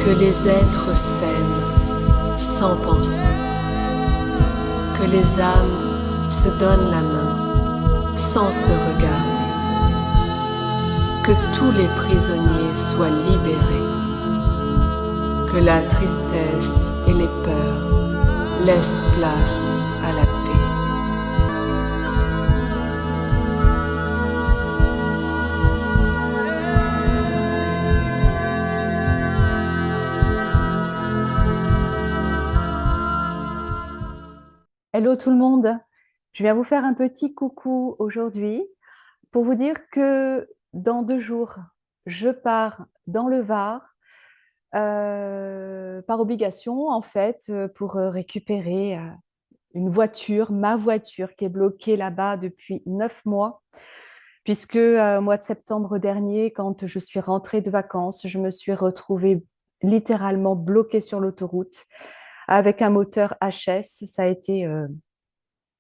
Que les êtres s'aiment sans penser, que les âmes se donnent la main sans se regarder, que tous les prisonniers soient libérés, que la tristesse et les peurs laissent place à la paix. Hello tout le monde, je viens vous faire un petit coucou aujourd'hui pour vous dire que dans 2 jours, je pars dans le Var, par obligation en fait, pour récupérer une voiture, ma voiture qui est bloquée là-bas depuis 9 mois. Puisque au mois de septembre dernier, quand je suis rentrée de vacances, je me suis retrouvée littéralement bloquée sur l'autoroute avec un moteur HS. Ça a été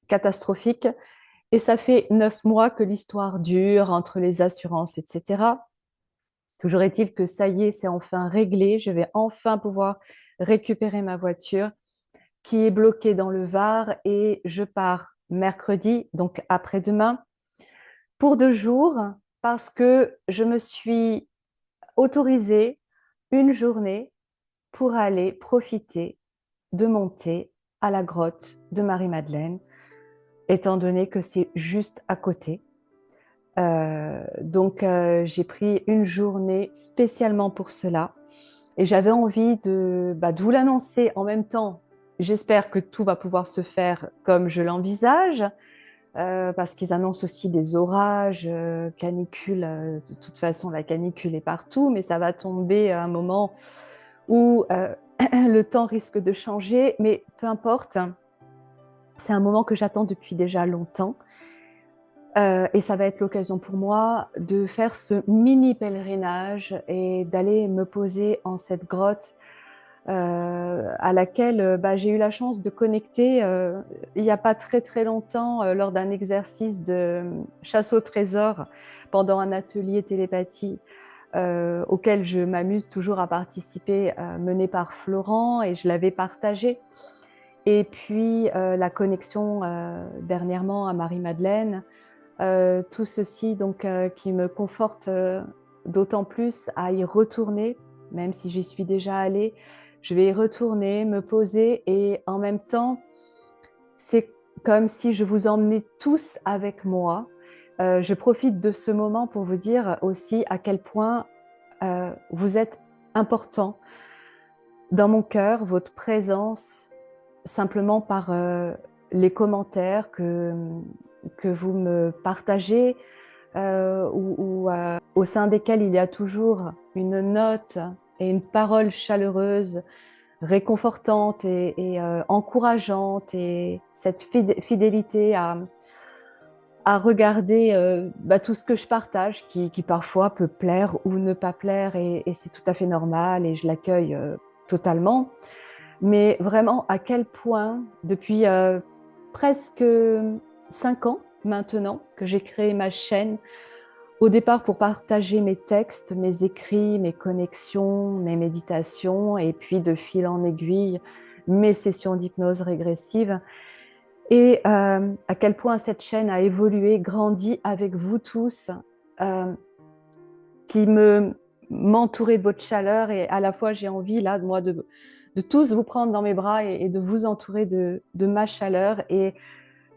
catastrophique. Et ça fait 9 mois que l'histoire dure entre les assurances, etc. Toujours est-il que ça y est, c'est enfin réglé. Je vais enfin pouvoir récupérer ma voiture qui est bloquée dans le Var et je pars mercredi, donc après-demain, pour 2 jours parce que je me suis autorisée une journée pour aller profiter de monter à la grotte de Marie-Madeleine, étant donné que c'est juste à côté. Donc, j'ai pris une journée spécialement pour cela et j'avais envie de vous l'annoncer en même temps. J'espère que tout va pouvoir se faire comme je l'envisage, parce qu'ils annoncent aussi des orages, canicule. De toute façon, la canicule est partout, mais ça va tomber à un moment où le temps risque de changer, mais peu importe. C'est un moment que j'attends depuis déjà longtemps. Et ça va être l'occasion pour moi de faire ce mini pèlerinage et d'aller me poser en cette grotte à laquelle j'ai eu la chance de connecter il n'y a pas très très longtemps lors d'un exercice de chasse au trésor pendant un atelier télépathie auquel je m'amuse toujours à participer, mené par Florent, et je l'avais partagé. Et puis la connexion dernièrement à Marie-Madeleine. Tout ceci donc qui me conforte d'autant plus à y retourner, même si j'y suis déjà allée. Je vais y retourner, me poser, et en même temps, c'est comme si je vous emmenais tous avec moi. Je profite de ce moment pour vous dire aussi à quel point vous êtes important dans mon cœur, votre présence, simplement par les commentaires que vous me partagez, au sein desquels il y a toujours une note et une parole chaleureuse, réconfortante et encourageante, et cette fidélité à regarder tout ce que je partage, qui parfois peut plaire ou ne pas plaire, et c'est tout à fait normal, et je l'accueille totalement. Mais vraiment, à quel point, depuis presque 5 ans maintenant, que j'ai créé ma chaîne, au départ pour partager mes textes, mes écrits, mes connexions, mes méditations, et puis de fil en aiguille, mes sessions d'hypnose régressive. Et à quel point cette chaîne a évolué, grandi avec vous tous, qui m'entourez de votre chaleur, et à la fois j'ai envie là, moi, de tous vous prendre dans mes bras et de vous entourer de ma chaleur. Et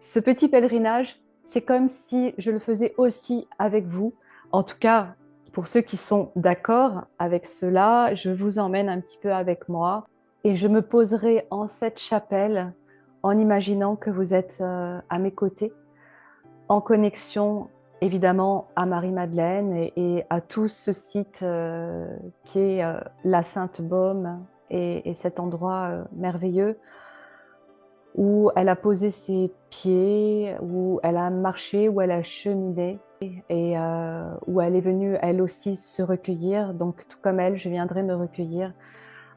ce petit pèlerinage, c'est comme si je le faisais aussi avec vous. En tout cas, pour ceux qui sont d'accord avec cela, je vous emmène un petit peu avec moi et je me poserai en cette chapelle en imaginant que vous êtes à mes côtés, en connexion évidemment à Marie-Madeleine et à tout ce site qui est la Sainte-Baume, et cet endroit merveilleux où elle a posé ses pieds, où elle a marché, où elle a cheminé, et où elle est venue elle aussi se recueillir. Donc tout comme elle, je viendrai me recueillir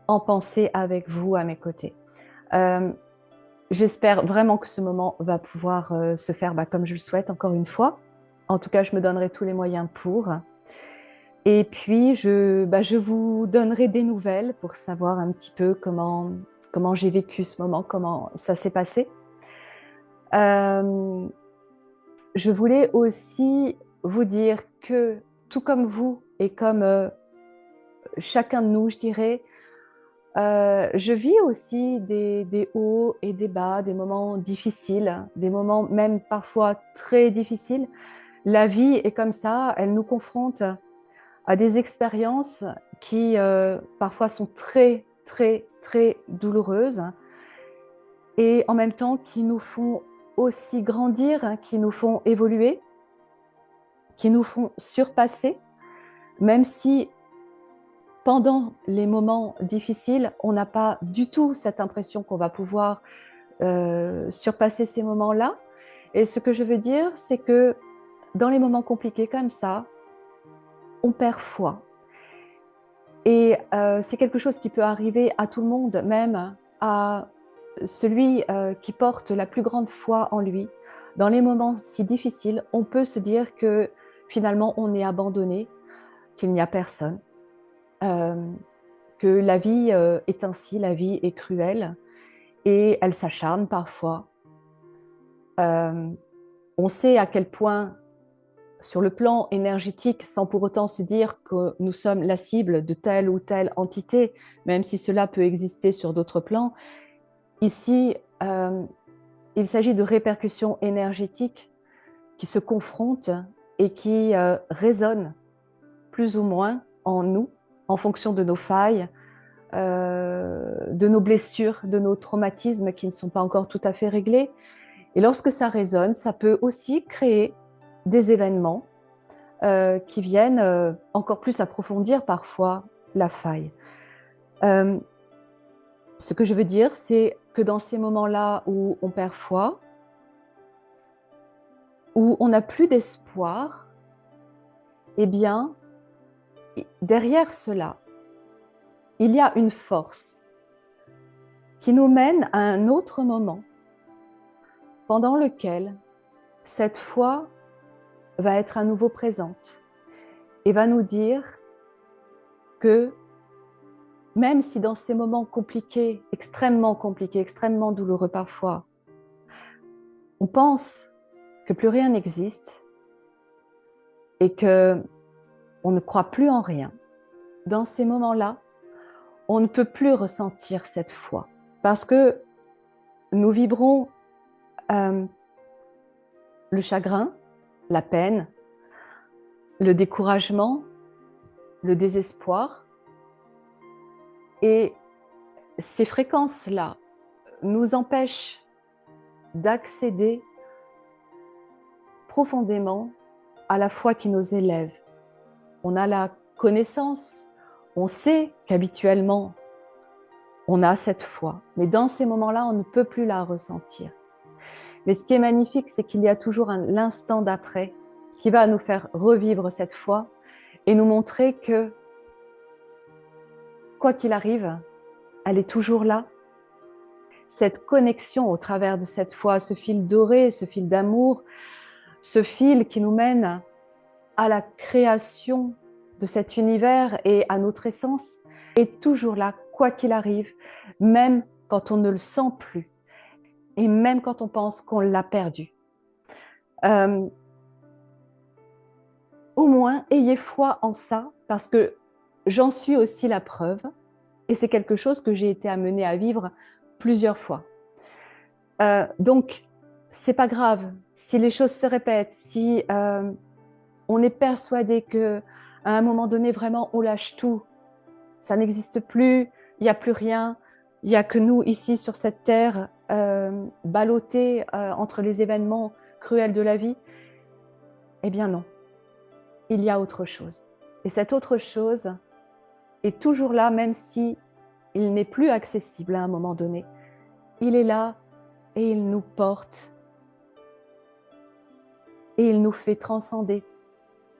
en pensée avec vous à mes côtés. J'espère vraiment que ce moment va pouvoir se faire comme je le souhaite, encore une fois. En tout cas, je me donnerai tous les moyens pour. Et puis, je vous donnerai des nouvelles pour savoir un petit peu comment j'ai vécu ce moment, comment ça s'est passé. Euh, je voulais aussi vous dire que, tout comme vous et comme chacun de nous, je dirais, je vis aussi des hauts et des bas, des moments difficiles, des moments même parfois très difficiles. La vie est comme ça, elle nous confronte à des expériences qui parfois sont très, très, très douloureuses et en même temps qui nous font aussi grandir, qui nous font évoluer, qui nous font surpasser, même si pendant les moments difficiles, on n'a pas du tout cette impression qu'on va pouvoir surpasser ces moments-là. Et ce que je veux dire, c'est que dans les moments compliqués comme ça, on perd foi. Et c'est quelque chose qui peut arriver à tout le monde, même à celui qui porte la plus grande foi en lui. Dans les moments si difficiles, on peut se dire que finalement on est abandonné, qu'il n'y a personne, euh, que la vie est ainsi, la vie est cruelle et elle s'acharne parfois. Euh, on sait à quel point, sur le plan énergétique, sans pour autant se dire que nous sommes la cible de telle ou telle entité, même si cela peut exister sur d'autres plans, ici, il s'agit de répercussions énergétiques qui se confrontent et qui résonnent plus ou moins en nous, en fonction de nos failles, de nos blessures, de nos traumatismes qui ne sont pas encore tout à fait réglés. Et lorsque ça résonne, ça peut aussi créer des événements qui viennent encore plus approfondir parfois la faille. Ce que je veux dire, c'est que dans ces moments-là où on perd foi, où on n'a plus d'espoir, eh bien, derrière cela, il y a une force qui nous mène à un autre moment pendant lequel cette foi va être à nouveau présente et va nous dire que même si dans ces moments compliqués, extrêmement douloureux parfois, on pense que plus rien n'existe et que on ne croit plus en rien, dans ces moments-là, on ne peut plus ressentir cette foi parce que nous vibrons le chagrin, la peine, le découragement, le désespoir. Et ces fréquences-là nous empêchent d'accéder profondément à la foi qui nous élève. On a la connaissance, on sait qu'habituellement, on a cette foi, mais dans ces moments-là, on ne peut plus la ressentir. Mais ce qui est magnifique, c'est qu'il y a toujours l'instant d'après qui va nous faire revivre cette foi et nous montrer que, quoi qu'il arrive, elle est toujours là. Cette connexion au travers de cette foi, ce fil doré, ce fil d'amour, ce fil qui nous mène à la création de cet univers et à notre essence, est toujours là, quoi qu'il arrive, même quand on ne le sent plus et même quand on pense qu'on l'a perdu. Au moins, ayez foi en ça, parce que j'en suis aussi la preuve, et c'est quelque chose que j'ai été amenée à vivre plusieurs fois. Donc, c'est pas grave si les choses se répètent, si on est persuadé que à un moment donné, vraiment, on lâche tout, ça n'existe plus, il n'y a plus rien, il n'y a que nous ici sur cette terre, ballottés entre les événements cruels de la vie. Eh bien non, il y a autre chose. Et cette autre chose est toujours là, même si il n'est plus accessible à un moment donné. Il est là et il nous porte et il nous fait transcender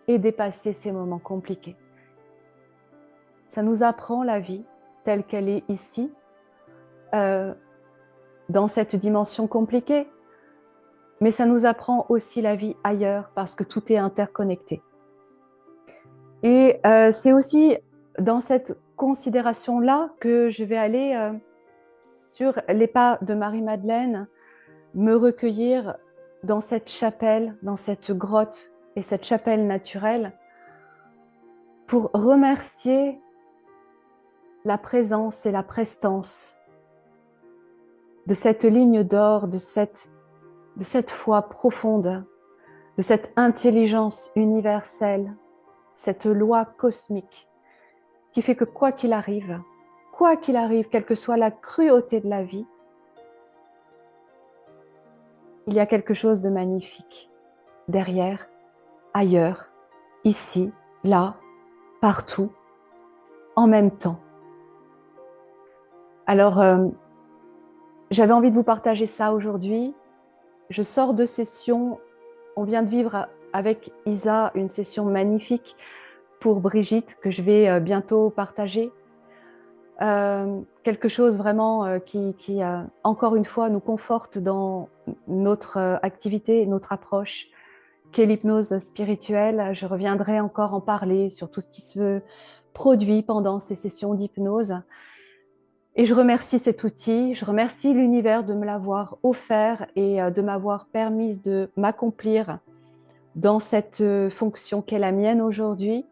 et dépasser ces moments compliqués. Ça nous apprend la vie telle qu'elle est ici, dans cette dimension compliquée, mais ça nous apprend aussi la vie ailleurs parce que tout est interconnecté. Et c'est aussi dans cette considération-là que je vais aller sur les pas de Marie-Madeleine, me recueillir dans cette chapelle, dans cette grotte et cette chapelle naturelle pour remercier la présence et la prestance de cette ligne d'or, de cette foi profonde, de cette intelligence universelle, cette loi cosmique qui fait que quoi qu'il arrive, quelle que soit la cruauté de la vie, il y a quelque chose de magnifique derrière, ailleurs, ici, là, partout, en même temps. Alors, j'avais envie de vous partager ça aujourd'hui. Je sors de session, on vient de vivre avec Isa une session magnifique pour Brigitte que je vais bientôt partager. Quelque chose vraiment qui encore une fois, nous conforte dans notre activité, notre approche, qu'est l'hypnose spirituelle. Je reviendrai encore en parler sur tout ce qui se produit pendant ces sessions d'hypnose. Et je remercie cet outil, je remercie l'univers de me l'avoir offert et de m'avoir permis de m'accomplir dans cette fonction qu'est la mienne aujourd'hui.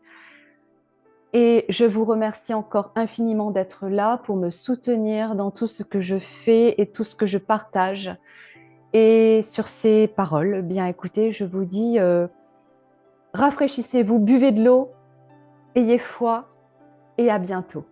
Et je vous remercie encore infiniment d'être là pour me soutenir dans tout ce que je fais et tout ce que je partage. Et sur ces paroles, bien écoutez, je vous dis, rafraîchissez-vous, buvez de l'eau, ayez foi et à bientôt.